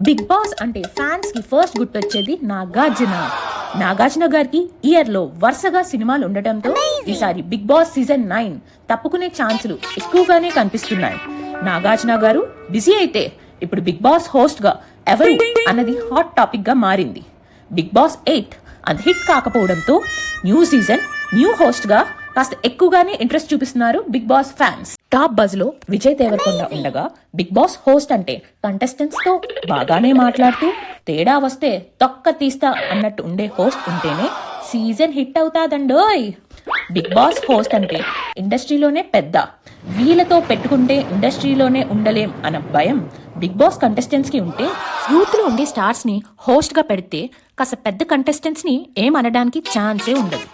Big boss అంటే fans కి first గుర్తొచ్చేది నాగార్జున గారికి ఇయర్ లో వరుసగా సినిమాలు ఉండటంతో ఈసారి బిగ్ బాస్ సీజన్ 9 తప్పుకునే ఛాన్సులు ఎక్కువగానే కనిపిస్తున్నాయి. నాగార్జున గారు బిజీ అయితే ఇప్పుడు బిగ్ బాస్ హోస్ట్ గా ఎవరు అన్నది హాట్ టాపిక్ గా మారింది. బిగ్ బాస్ 8 అది హిట్ కాకపోవడంతో న్యూ సీజన్ న్యూ హోస్ట్ గా కాస్త ఎక్కువగానే ఇంట్రెస్ట్ చూపిస్తున్నారు Bigg Boss fans. Top buzz లో విజయ్ దేవరకొండ ఉండగా బిగ్ బాస్ హోస్ట్ అంటే కంటెస్టెంట్స్ తో బాగానే మాట్లాడుతూ తేడా వస్తే తొక్క తీస్తా అన్నట్టు ఉండే హోస్ట్ ఉంటేనే సీజన్ హిట్ అవుతాదండోయ్. బిగ్ బాస్ హోస్ట్ అంటే ఇండస్ట్రీలోనే పెద్ద, వీళ్ళతో పెట్టుకుంటే ఇండస్ట్రీలోనే ఉండలేం అన్న భయం బిగ్ బాస్ కంటెస్టెంట్స్ కి ఉంటే యూత్ లో ఉండే స్టార్స్ ని హోస్ట్ గా పెడితే కాస్త పెద్ద కంటెస్టెంట్స్ ని ఏమనడానికి ఛాన్సే ఉండదు.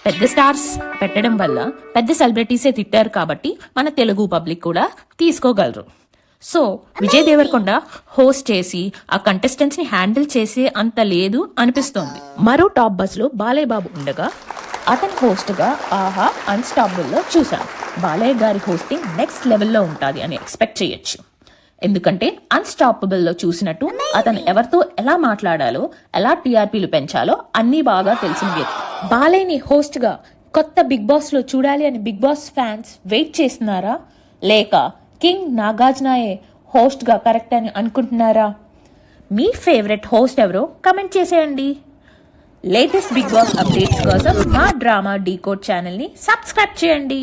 పెద్ద స్టార్స్ పెట్టడం వల్ల పెద్ద సెలబ్రిటీసే తిట్టారు కాబట్టి మన తెలుగు పబ్లిక్ కూడా తీసుకోగలరు. సో విజయ్ దేవరకొండ హోస్ట్ చేసి ఆ కంటెస్టెంట్స్ ని హ్యాండిల్ చేసే అంత లేదు అనిపిస్తోంది. మరో టాప్ బస్ లో బాలయ్య బాబు ఉండగా అతని హోస్ట్ గా ఆహా అన్స్టాపబుల్ లో చూసాం. బాలయ్య గారి హోస్టింగ్ నెక్స్ట్ లెవెల్లో ఉంటుంది అని ఎక్స్పెక్ట్ చేయొచ్చు. ఎందుకంటే అన్స్టాపబుల్ లో చూసినట్టు అతను ఎవరితో ఎలా మాట్లాడాలో, ఎలా టీఆర్పీలు పెంచాలో అన్ని బాగా తెలిసిన వ్యక్తి. బాలయ్యని హోస్ట్ గా కొత్త బిగ్ బాస్ లో చూడాలి అని బిగ్ బాస్ ఫ్యాన్స్ వెయిట్ చేస్తున్నారా, లేక కింగ్ నాగార్జునయే హోస్ట్ గా కరెక్ట్ అని అనుకుంటున్నారా? మీ ఫేవరెట్ హోస్ట్ ఎవరో కమెంట్ చేసేయండి. లేటెస్ట్ బిగ్ బాస్ అప్డేట్స్ కోసం మా డ్రామా డీకోడ్ ఛానల్ ని సబ్స్క్రైబ్ చేయండి.